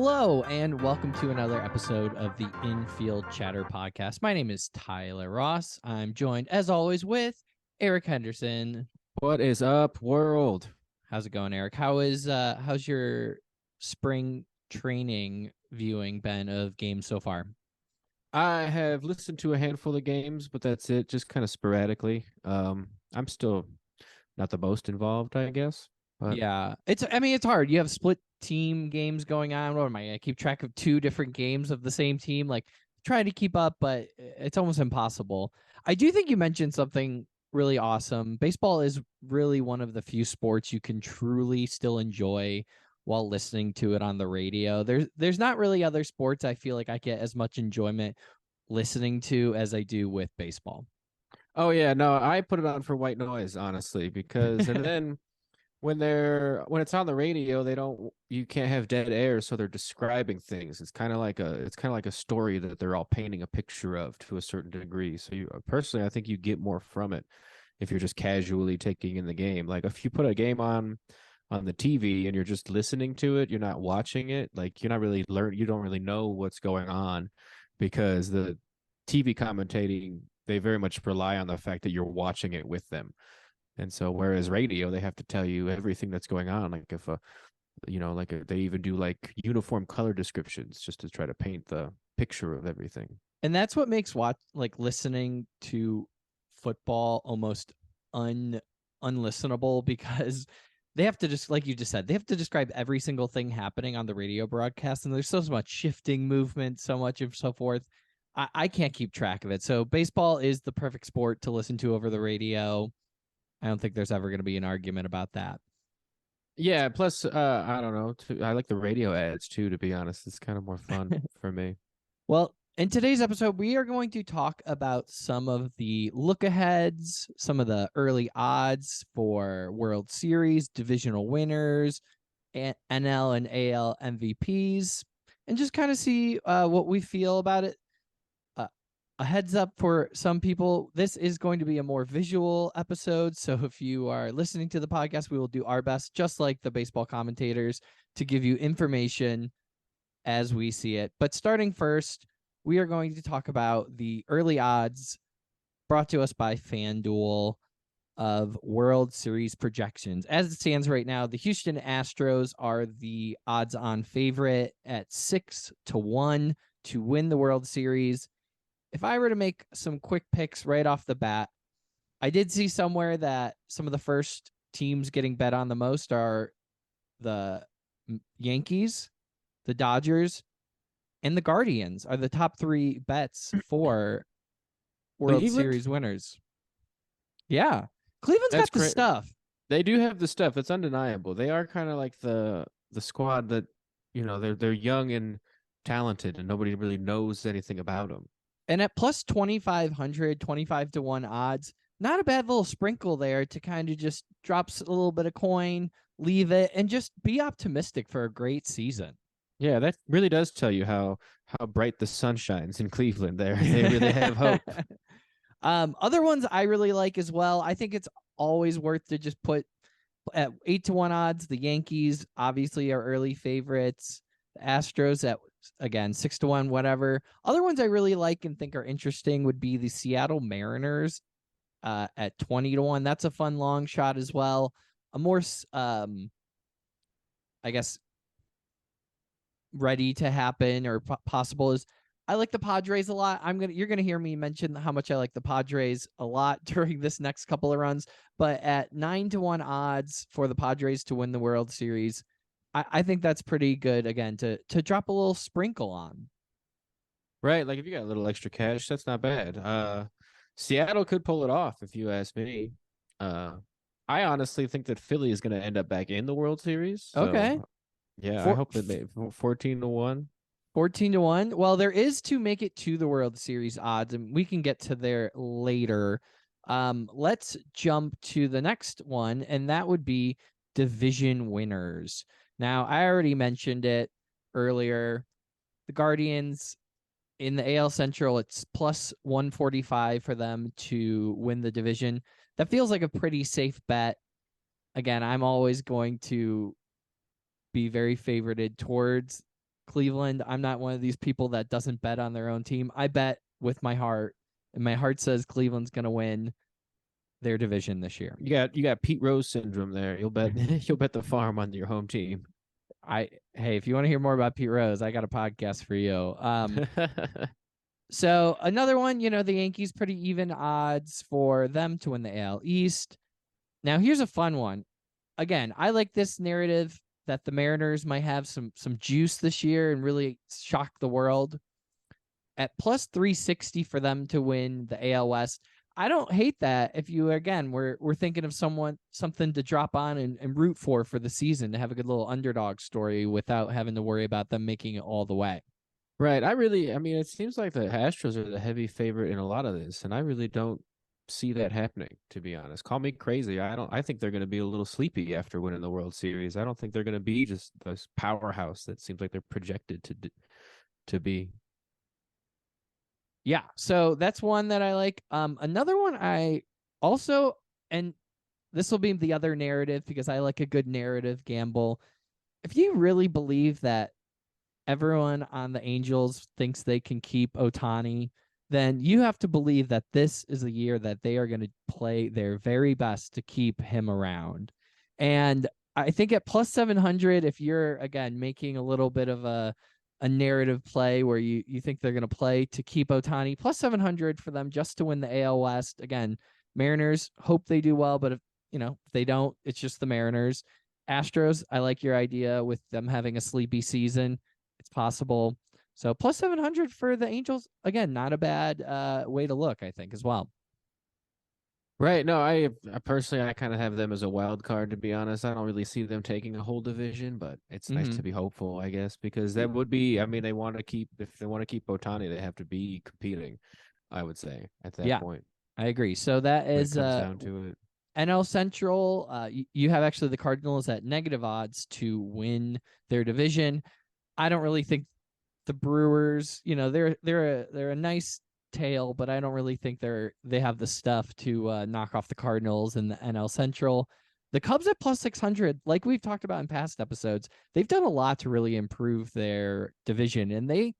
Hello, and welcome to another episode of the Infield Chatter podcast. My name is Tyler Ross. I'm joined, as always, with Eric Henderson. What is up, world? How's it going, Eric? How's your spring training viewing been of games so far? I have listened to a handful of games, but that's it, just kind of sporadically. I'm still not the most involved, I guess. But Yeah, it's hard. You have split team games going on. What am I? I keep track of two different games of the same team. Like try to keep up, but it's almost impossible. I do think you mentioned something really awesome. Baseball is really one of the few sports you can truly still enjoy while listening to it on the radio. There's not really other sports I feel like I get as much enjoyment listening to as I do with baseball. oh yeah, no, I put it on for white noise, honestly, because and then when it's on the radio, you can't have dead air, so they're describing things. It's kind of like a story that they're all painting a picture of to a certain degree. So you personally, I think you get more from it if you're just casually taking in the game. Like if you put a game on the TV and you're just listening to it, you're not watching it, like you don't really know what's going on because the TV commentating, they very much rely on the fact that you're watching it with them. And so whereas radio, they have to tell you everything that's going on. Like if they even do like uniform color descriptions just to try to paint the picture of everything. And that's what makes listening to football almost unlistenable because they have to just, like you just said, they have to describe every single thing happening on the radio broadcast, and there's so much shifting movement, so much of so forth. I can't keep track of it. So baseball is the perfect sport to listen to over the radio. I don't think there's ever going to be an argument about that. Yeah, plus I don't know, I like the radio ads too, to be honest. It's kind of more fun for me. Well, in today's episode, we are going to talk about some of the look aheads, some of the early odds for World Series, divisional winners, NL and AL MVPs, and just kind of see what we feel about it. A heads up for some people, this is going to be a more visual episode. So if you are listening to the podcast, we will do our best, just like the baseball commentators, to give you information as we see it. But starting first, we are going to talk about the early odds brought to us by FanDuel of World Series projections. As it stands right now, the Houston Astros are the odds-on favorite at 6-1 to win the World Series. If I were to make some quick picks right off the bat, I did see somewhere that some of the first teams getting bet on the most are the Yankees, the Dodgers, and the Guardians are the top three bets for World Cleveland? Series winners. Yeah. Cleveland's That's got the great. stuff. They do have the stuff. It's undeniable. They are kind of like the squad that, they're young and talented and nobody really knows anything about them. And at plus 2,500, 25-1 odds, not a bad little sprinkle there to kind of just drop a little bit of coin, leave it, and just be optimistic for a great season. Yeah, that really does tell you how bright the sun shines in Cleveland there. They really have hope. Other ones I really like as well. I think it's always worth to just put at 8-1 odds. The Yankees obviously are early favorites. The Astros at, again, 6-1, whatever. Other ones I really like and think are interesting would be the Seattle Mariners at 20-1. That's a fun long shot as well. A more I guess ready to happen or possible is I like the Padres a lot. You're gonna hear me mention how much I like the Padres a lot during this next couple of runs. But at 9-1 odds for the Padres to win the World Series, I think that's pretty good again to drop a little sprinkle on. Right, like if you got a little extra cash, that's not bad. Seattle could pull it off if you ask me. Uh I honestly think that Philly is going to end up back in the World Series. Okay. So yeah, I For, hope that they 14-1. 14-1. Well, there is to make it to the World Series odds, and we can get to there later. Let's jump to the next one, and that would be division winners. Now, I already mentioned it earlier. The Guardians in the AL Central, it's plus 145 for them to win the division. That feels like a pretty safe bet. Again, I'm always going to be very favorited towards Cleveland. I'm not one of these people that doesn't bet on their own team. I bet with my heart, and my heart says Cleveland's going to win their division this year. You got Pete Rose syndrome there. You'll bet you'll bet the farm on your home team. Hey, if you want to hear more about Pete Rose, I got a podcast for you. So another one, the Yankees pretty even odds for them to win the AL East. Now here's a fun one. Again, I like this narrative that the Mariners might have some juice this year and really shock the world. At plus 360 for them to win the AL West. I don't hate that if you, again, we're thinking of something to drop on and root for the season, to have a good little underdog story without having to worry about them making it all the way. Right. I mean, it seems like the Astros are the heavy favorite in a lot of this, and I really don't see that happening, to be honest. Call me crazy. I think they're going to be a little sleepy after winning the World Series. I don't think they're going to be just this powerhouse that seems like they're projected to be. Yeah, so that's one that I like. Another one I also, and this will be the other narrative because I like a good narrative gamble. If you really believe that everyone on the Angels thinks they can keep Ohtani, then you have to believe that this is a year that they are going to play their very best to keep him around. And I think at plus 700, if you're, again, making a little bit of a narrative play where you think they're going to play to keep Ohtani, plus 700 for them just to win the AL West. Again, Mariners, hope they do well, but if they don't, it's just the Mariners. Astros, I like your idea with them having a sleepy season. It's possible. So plus 700 for the Angels, again, not a bad way to look, I think, as well. Right. No, I personally, I kind of have them as a wild card, to be honest. I don't really see them taking a whole division, but it's nice to be hopeful, I guess, because that would be, I mean, if they want to keep Ohtani, they have to be competing, I would say, at that point. I agree. So that When is it comes down to it. NL Central. You have actually the Cardinals at negative odds to win their division. I don't really think the Brewers, they're a nice tail, but I don't really think they have the stuff to knock off the Cardinals in the NL Central. The Cubs at plus 600, like we've talked about in past episodes, they've done a lot to really improve their division, and they,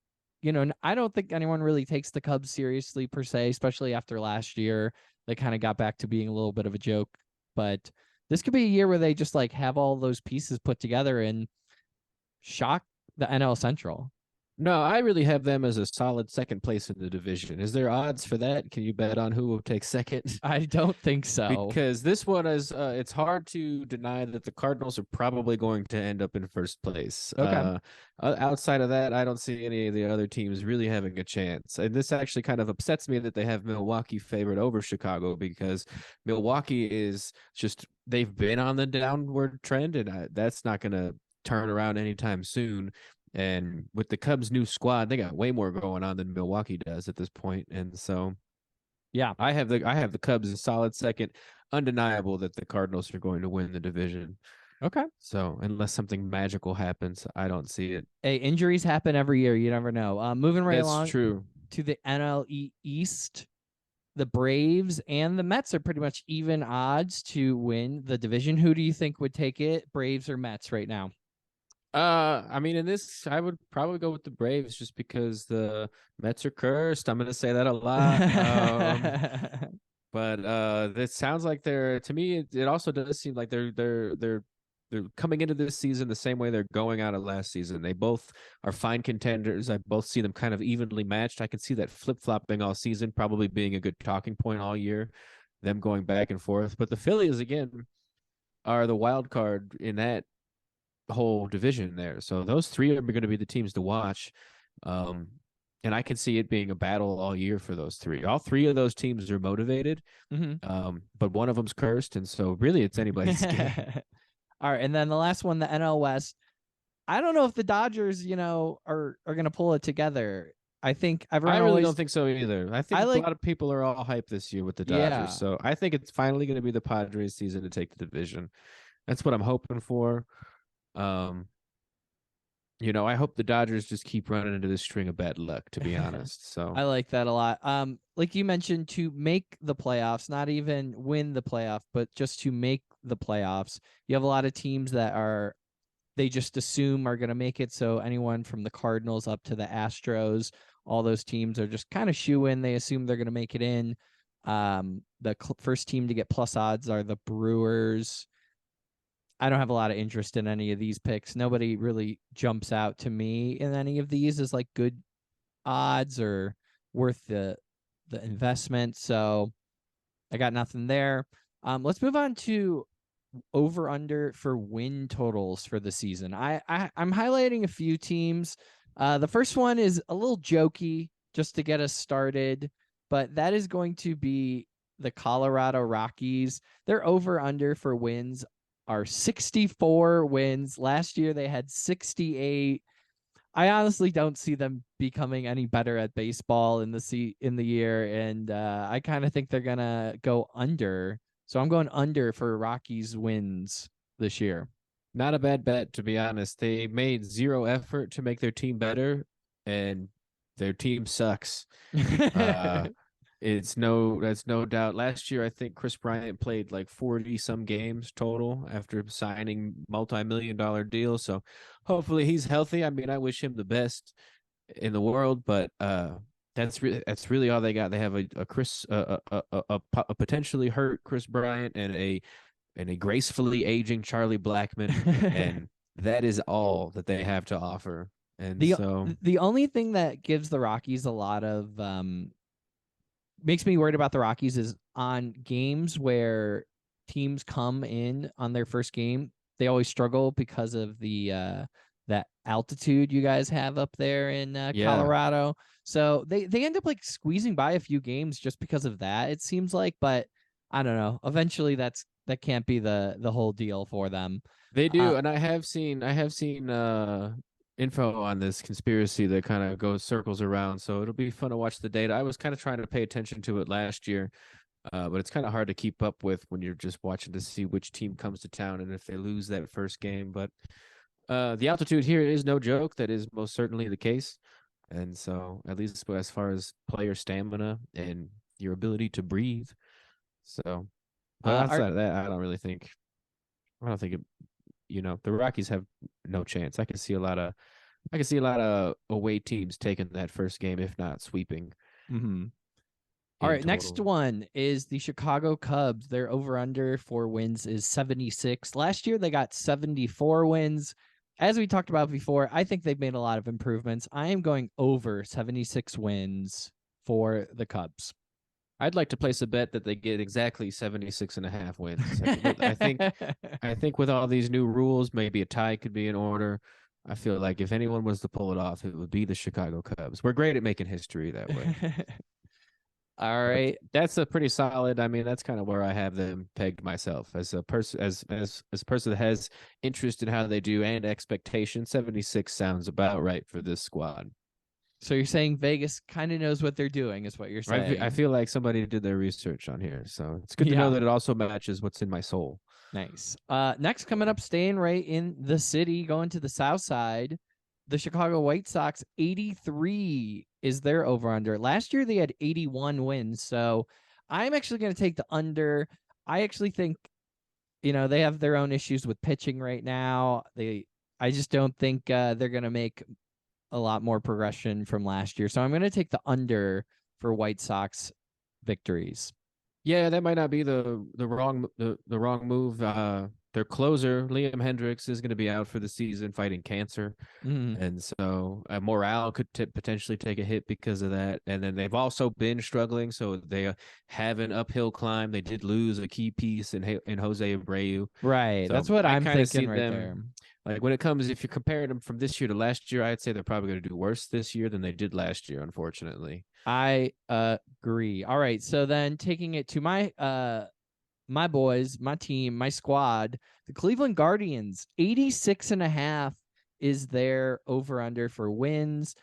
I don't think anyone really takes the Cubs seriously per se, especially after last year. They kind of got back to being a little bit of a joke, but this could be a year where they just like have all those pieces put together and shock the NL Central. No, I really have them as a solid second place in the division. Is there odds for that? Can you bet on who will take second? I don't think so. Because this one is, it's hard to deny that the Cardinals are probably going to end up in first place. Okay. Outside of that, I don't see any of the other teams really having a chance. And this actually kind of upsets me that they have Milwaukee favored over Chicago, because Milwaukee is just, they've been on the downward trend, and that's not going to turn around anytime soon. And with the Cubs' new squad, they got way more going on than Milwaukee does at this point. And so, yeah, I have the Cubs a solid second. Undeniable that the Cardinals are going to win the division. Okay. So unless something magical happens, I don't see it. Hey, injuries happen every year. You never know. Moving right along. That's true. To the NL East, the Braves and the Mets are pretty much even odds to win the division. Who do you think would take it, Braves or Mets right now? I mean, in this, I would probably go with the Braves just because the Mets are cursed. I'm going to say that a lot. But it sounds like to me, it also does seem like they're coming into this season the same way they're going out of last season. They both are fine contenders. I both see them kind of evenly matched. I can see that flip-flopping all season, probably being a good talking point all year, them going back and forth. But the Phillies, again, are the wild card in that whole division there. So those three are going to be the teams to watch. And I can see it being a battle all year for those three. All three of those teams are motivated, but one of them's cursed, and so really it's anybody's game. All right, and then the last one, the NL West. I don't know if the Dodgers, are going to pull it together. I think everyone. I really don't think so either. I think a lot of people are all hyped this year with the Dodgers. Yeah. So I think it's finally going to be the Padres' season to take the division. That's what I'm hoping for. I hope the Dodgers just keep running into this string of bad luck, to be honest. So I like that a lot. Like you mentioned, to make the playoffs, not even win the playoff, but just to make the playoffs. You have a lot of teams that are they just assume are going to make it. So anyone from the Cardinals up to the Astros, all those teams are just kind of shoe in. They assume they're going to make it in. The first team to get plus odds are the Brewers. I don't have a lot of interest in any of these picks. Nobody really jumps out to me in any of these as like good odds or worth the investment. So I got nothing there. Let's move on to over under for win totals for the season. I'm highlighting a few teams. The first one is a little jokey just to get us started, but that is going to be the Colorado Rockies. Their over under for wins are 64 wins. Last year they had 68. I honestly don't see them becoming any better at baseball in the year, and I kind of think they're gonna go under. So I'm going under for Rockies wins this year. Not a bad bet, to be honest. They made zero effort to make their team better, and their team sucks. Uh, that's no doubt. Last year, I think Chris Bryant played like 40 some games total after signing multi-million-dollar deals. So hopefully he's healthy. I mean, I wish him the best in the world, but that's really all they got. They have a potentially hurt Chris Bryant and a gracefully aging Charlie Blackmon, and that is all that they have to offer. And the so the only thing that gives the Rockies a lot of makes me worried about the Rockies is on games where teams come in on their first game, they always struggle because of the that altitude you guys have up there in yeah, Colorado. So they end up like squeezing by a few games just because of that, it seems like, but I don't know. Eventually that can't be the whole deal for them. they Uh do. And I have seen info on this conspiracy that kind of goes circles around. So it'll be fun to watch the data. I was kind of trying to pay attention to it last year, but it's kind of hard to keep up with when you're just watching to see which team comes to town and if they lose that first game. But the altitude here is no joke. That is most certainly the case. And so, at least as far as player stamina and your ability to breathe. So, but are outside of that, I don't think it, the Rockies have no chance. I can see a lot of away teams taking that first game, if not sweeping mhm. All in right, next total. one is the Chicago Cubs. Their over under for wins is 76. Last year they got 74 wins. As we talked about before, I think they've made a lot of improvements. I am going over 76 wins for the Cubs. I'd like to place a bet that they get exactly 76 and a half wins. I think with all these new rules, maybe a tie could be in order. I feel like if anyone was to pull it off, it would be the Chicago Cubs. We're great at making history that way. All But right. that's a pretty solid. I mean, that's kind of where I have them pegged myself as a person, as a person that has interest in how they do and expectation. 76 sounds about right for this squad. So you're saying Vegas kind of knows what they're doing, is what you're I saying. feel like somebody did their research on here, so it's good to know Yeah. that it also matches what's in my soul. Nice. Next coming up, staying right in the city, going to the south side, the Chicago White Sox, 83 is their over under. Last year they had 81 wins. So I'm actually going to take the under. I actually think, they have their own issues with pitching right now. I just don't think they're going to make a lot more progression from last year. So I'm going to take the under for White Sox victories. Yeah, that might not be the wrong move. Their closer, Liam Hendricks, is going to be out for the season fighting cancer. Mm, And so morale could potentially take a hit because of that. And then they've also been struggling, so they have an uphill climb. They did lose a key piece in Jose Abreu. right. That's So what I I'm kind of see thinking right there. them like when it comes, if you're comparing them from this year to last year, I'd say they're probably going to do worse this year than they did last year, unfortunately. I agree. All right. So then taking it to my boys, my team, my squad, the Cleveland Guardians, 86.5 is their over under for wins.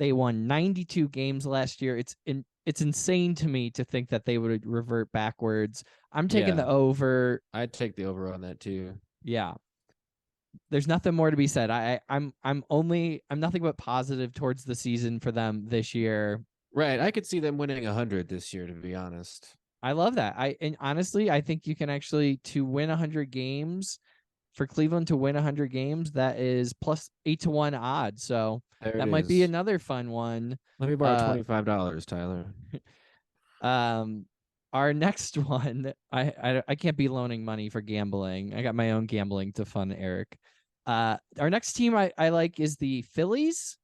They won 92 games last year. It's insane to me to think that they would revert backwards. I'm taking Yeah, the over. I'd take the over on that too. Yeah. There's nothing more to be said. I'm nothing but positive towards the season for them this year. Right. I could see them winning 100 this year, to be honest. I love that. And honestly, I think you can actually to win 100 games for Cleveland to win 100 games. That is plus 8-1 odds. So There it that might be is. another fun one. Let me borrow $25, Tyler. Um, our next one, I can't be loaning money for gambling. I got my own gambling to fund Eric. Our next team I like is the Phillies.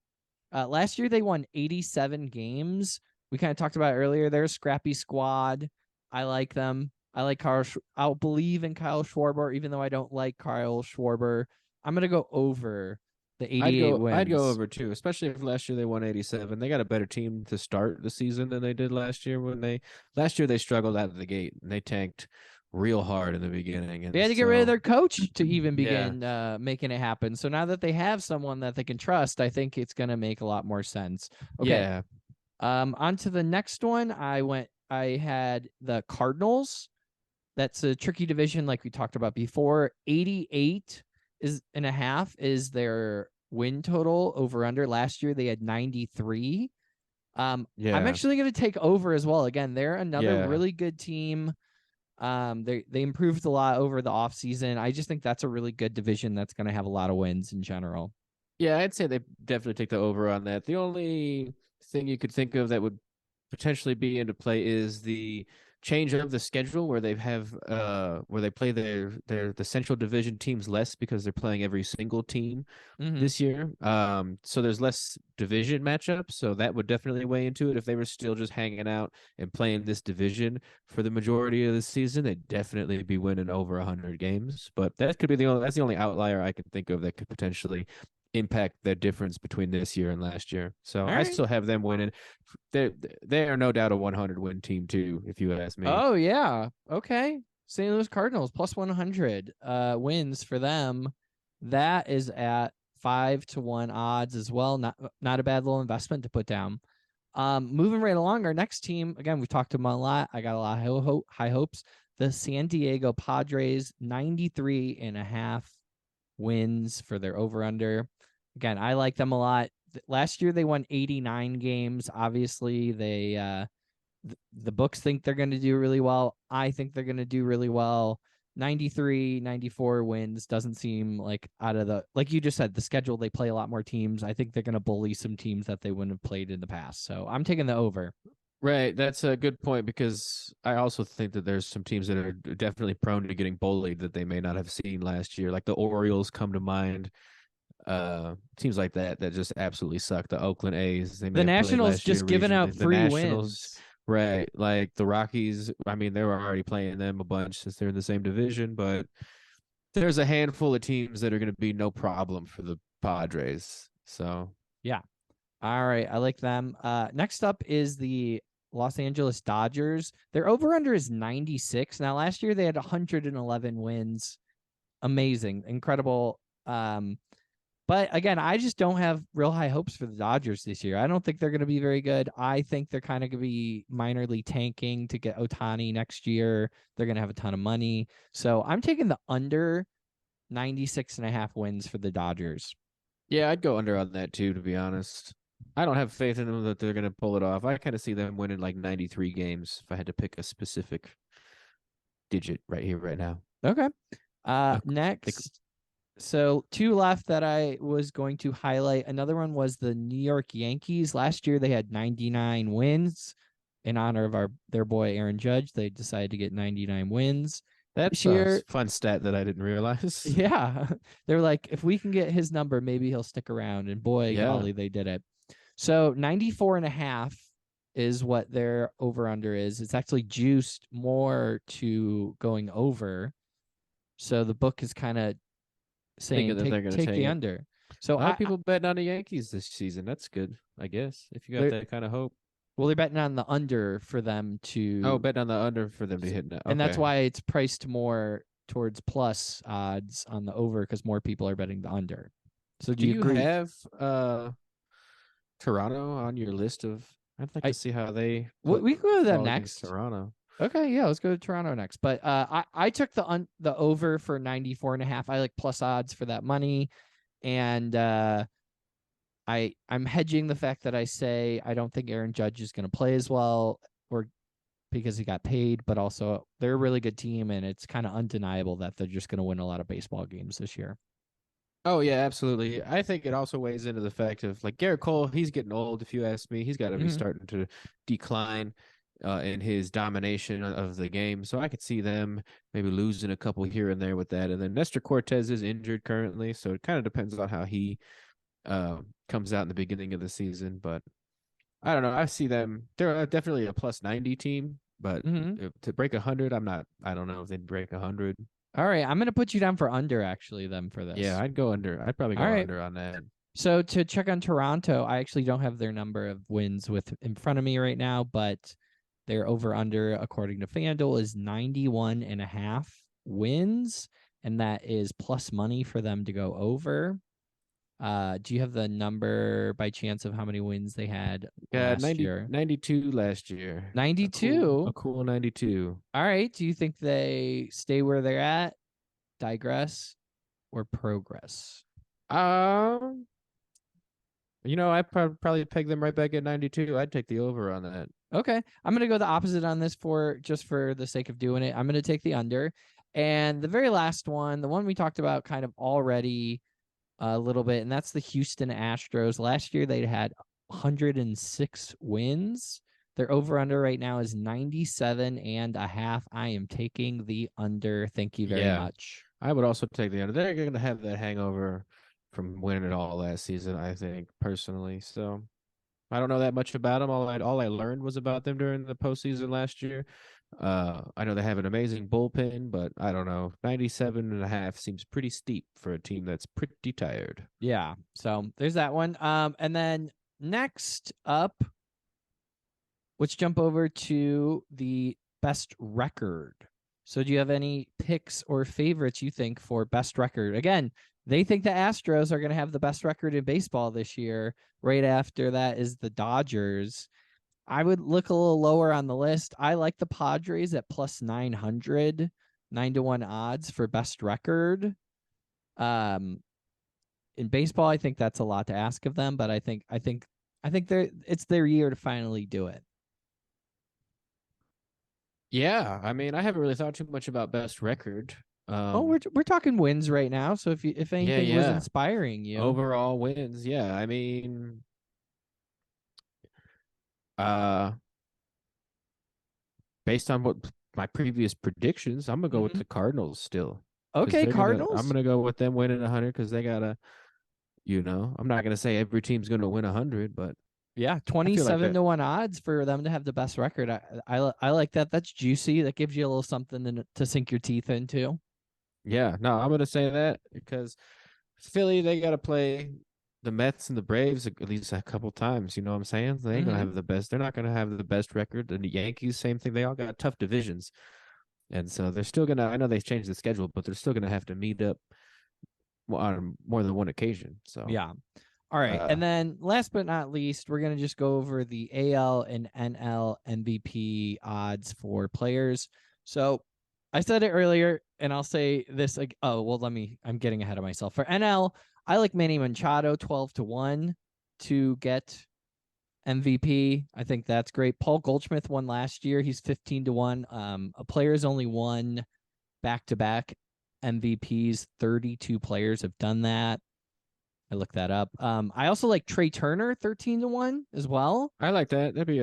Last year they won 87 games. We kind of talked about it earlier. They're a scrappy squad. I like them. I like Carl. I'll believe in Kyle Schwarber, even though I don't like Kyle Schwarber. I'm gonna go over the 88 I'd go wins. over too, especially if last year they won 87. They got a better team to start the season than they did last year last year they struggled out of the gate and they tanked real hard in the beginning. They And had to get rid of so their coach to even yeah. begin making it happen. So now that they have someone that they can trust, I think it's gonna make a lot more sense. Okay. Yeah. On to the next one. I had the Cardinals. That's a tricky division, like we talked about before. 88 is and a half is their win total over under. Last year they had 93. I'm Yeah. actually going to take over as well. Again, they're another Yeah. really good team. They improved a lot over the offseason. I just think that's a really good division that's going to have a lot of wins in general. Yeah, I'd say they definitely take the over on that. The only thing you could think of that would potentially be into play is the change of the schedule where they play the central division teams less because they're playing every single team Mm-hmm. this year. So there's less division matchups, so that would definitely weigh into it. If they were still just hanging out and playing this division for the majority of the season, they'd definitely be winning over 100 games. But that's the only outlier I can think of that could potentially impact the difference between this year and last year. So All I right. still have them winning. They are no doubt a 100 win team too, if you ask me. Oh yeah. Okay. St. Louis Cardinals plus 100 wins for them. That is at 5-1 odds as well. Not a bad little investment to put down. Moving right along, our next team, again, we've talked about a lot. I got a lot of high hopes. The San Diego Padres, 93 and a half wins for their over under. Again, I like them a lot. Last year they won 89 games. Obviously, the books think they're going to do really well. I think they're going to do really well. 93, 94 wins doesn't seem like out of the, like you just said, the schedule, they play a lot more teams. I think they're going to bully some teams that they wouldn't have played in the past. So I'm taking the over. Right, that's a good point because I also think that there's some teams that are definitely prone to getting bullied that they may not have seen last year. Like the Orioles come to mind. Teams like that just absolutely suck. The Oakland A's, they may The have played Nationals last year just giving out regionally. The free Nationals, wins. right? Like the Rockies, I mean, they were already playing them a bunch since they're in the same division, but there's a handful of teams that are going to be no problem for the Padres. So Yeah. All right. I like them. Next up is the Los Angeles Dodgers. Their over under is 96. Now, last year they had 111 wins. Amazing. Incredible. But again, I just don't have real high hopes for the Dodgers this year. I don't think they're going to be very good. I think they're kind of going to be minorly tanking to get Otani next year. They're going to have a ton of money. So I'm taking the under 96 and a half wins for the Dodgers. yeah, I'd go under on that too, to be honest. I don't have faith in them that they're going to pull it off. I kind of see them winning like 93 games if I had to pick a specific digit right here, right now. Okay. Uh, like, Next. So two left that I was going to highlight. Another one was the New York Yankees. Last year they had 99 wins in honor of their boy Aaron Judge. They decided to get 99 wins. This that's a year, fun stat that I didn't realize. yeah, they're like, if we can get his number, maybe he'll stick around. And boy, Yeah. golly, they did it. So 94 and a half is what their over under is. It's actually juiced more to going over. So the book is kind of saying Thinking that they're going to take take the it. under. So A lot of people betting on the Yankees this season. That's good, I guess, if you got they're that kind of hope. well, they're betting on the under for them Oh, to, betting on the under for them to hit that. and that's Okay. why it's priced more towards plus odds on the over because more people are betting the under. So do Do you you agree? have Toronto on your list of? I'd like I to see how they we can go to them fall against next. Toronto. Okay, yeah, let's go to Toronto next. But I took the over for 94 and a half. I like plus odds for that money, and I'm hedging the fact that I say I don't think Aaron Judge is going to play as well or because he got paid, but also they're a really good team, and it's kind of undeniable that they're just going to win a lot of baseball games this year. Oh yeah, absolutely. I think it also weighs into the fact of like Garrett Cole, he's getting old. If you ask me, he's got to be Mm-hmm. starting to decline in his domination of the game. So I could see them maybe losing a couple here and there with that. And then Nestor Cortez is injured currently, so it kind of depends on how he comes out in the beginning of the season. But I don't know. I see them. They're definitely a plus 90 team, but Mm-hmm. to break 100, I'm not. I don't know if they'd break 100. All right, I'm going to put you down for under actually then for Yeah, this. I'd go under. I'd probably All go right. under on that. So to check on Toronto, I actually don't have their number of wins with in front of me right now, but their over under according to FanDuel is 91 and a half wins, and that is plus money for them to go over. Do you have the number by chance of how many wins they had Yeah, last 90, year? 92 last year. A 92. cool 92. All right. Do you think they stay where they're at, digress, or progress? Um, I probably peg them right back at 92. I'd take the over on that. Okay. I'm going to go the opposite on this for just for the sake of doing it. I'm going to take the under. And the very last one, the one we talked about kind of already a little bit, and that's the Houston Astros. Last year they had 106 wins. Their over under right now is 97 and a half. I am taking the under. Thank you very Yeah, much. I would also take the under. They're going to have that hangover from winning it all last season, I think, personally. So I don't know that much about them. All I learned was about them during the postseason last year. I know they have an amazing bullpen, but I don't know. 97 and a half seems pretty steep for a team that's pretty tired. Yeah. So there's that one. And then next up, let's jump over to the best record. So, do you have any picks or favorites you think for best record? Again, they think the Astros are going to have the best record in baseball this year. Right after that is the Dodgers. I would look a little lower on the list. I like the Padres at plus 900, 9-1 odds for best record. Um, in baseball, I think that's a lot to ask of them, but I think it's their year to finally do it. Yeah, I mean, I haven't really thought too much about best record. Oh, we're talking wins right now. So if Yeah, anything was yeah. inspiring you, Overall wins. Yeah, I mean, uh, based on what my previous predictions, I'm gonna go with mm-hmm. the Cardinals still because Okay, I'm Cardinals. gonna go with them winning 100 because they gotta, I'm not gonna say every team's gonna win 100, but Yeah, I feel like 27 that. to 1 odds for them to have the best record. I like that. That's juicy. That gives you a little something to sink your teeth into. Yeah, no, I'm gonna say that because Philly, they gotta play the Mets and the Braves at least a couple times. You know what I'm saying? They ain't gonna Mm-hmm. have the best. They're not gonna have the best record. And the Yankees, same thing. They all got tough divisions. And so they're still gonna. I know they've changed the schedule, but they're still gonna have to meet up on more than one occasion. So, Yeah. All right. uh, And then last but not least, we're going to just go over the AL and NL MVP odds for players. So I said it earlier, and I'll say this like, oh, well, I'm getting ahead of myself. For NL, I like Manny Machado 12 to 1 to get MVP. I think that's great. Paul Goldschmidt won last year. He's 15 to 1. A player's only won back to back MVPs. 32 players have done that. I looked that up. I also like Trey Turner 13 to 1 as well. I like that. That'd be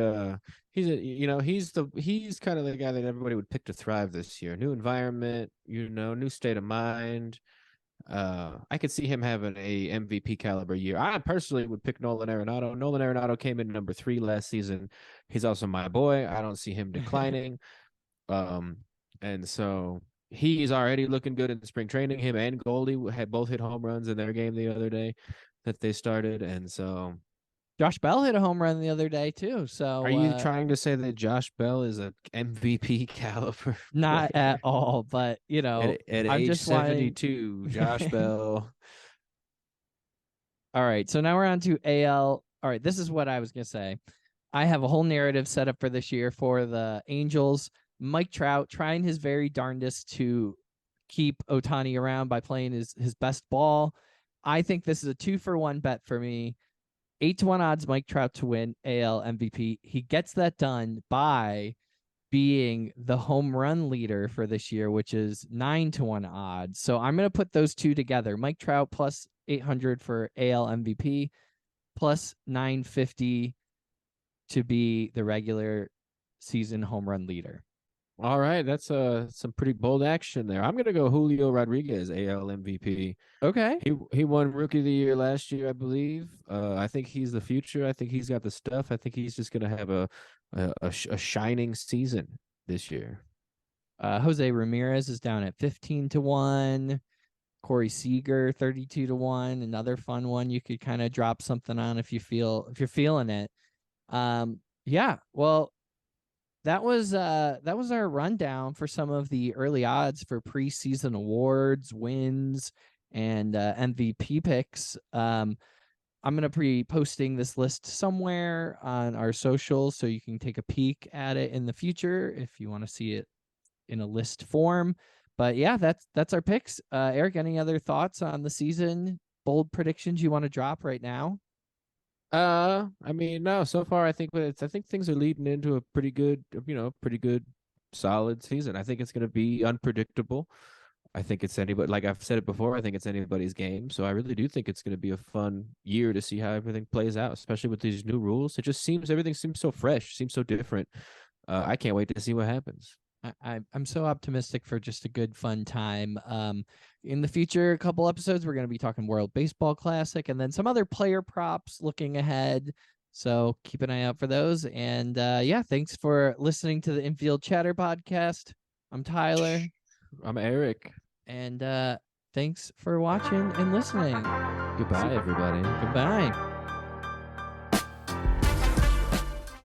he's kind of the guy that everybody would pick to thrive this year. New environment, new state of mind. I could see him having a MVP caliber year. I personally would pick Nolan Arenado. Nolan Arenado came in number 3 last season. He's also my boy. I don't see him declining. Um, and so he's already looking good in spring training. Him and Goldie had both hit home runs in their game the other day that they started. And so, Josh Bell hit a home run the other day too. are So you trying to say that Josh Bell is a MVP caliber not at player all, but at I'm age just wanting 72? Josh Bell. All right. So now we're on to AL. All right, this is what I was gonna say. I have a whole narrative set up for this year for the Angels. Mike Trout trying his very darndest to keep Otani around by playing his best ball. I think this is a 2-for-1 bet for me. 8 to 1 odds Mike Trout to win AL MVP. He gets that done by being the home run leader for this year, which is 9-1 odds. So I'm going to put those two together. Mike Trout plus 800 for AL MVP, plus 950 to be the regular season home run leader. All right, that's some pretty bold action there. I'm gonna go Julio Rodriguez, AL MVP. Okay. He won Rookie of the Year last year, I believe. I think he's the future. I think he's got the stuff. I think he's just gonna have a shining season this year. Jose Ramirez is down at 15-1. Corey Seager 32-1. Another fun one you could kind of drop something on if you're feeling it. Yeah. Well, that was our rundown for some of the early odds for preseason awards, wins, and MVP picks. I'm going to be posting this list somewhere on our socials so you can take a peek at it in the future if you want to see it in a list form. But yeah, that's our picks. Eric, any other thoughts on the season? Bold predictions you want to drop right now? I mean, no, so far I think things are leading into a pretty good, pretty good solid season. I think it's going to be unpredictable. I think it's anybody, like I've said it before, I think it's anybody's game. So I really do think it's going to be a fun year to see how everything plays out, especially with these new rules. It just seems everything seems so fresh, seems so different. I can't wait to see what happens. I'm so optimistic for just a good fun time. In the future, a couple episodes, we're going to be talking World Baseball Classic and then some other player props looking ahead. So keep an eye out for those. And yeah, thanks for listening to the Infield Chatter podcast. I'm Tyler. I'm Eric. And thanks for watching and listening. Goodbye, everybody. Goodbye.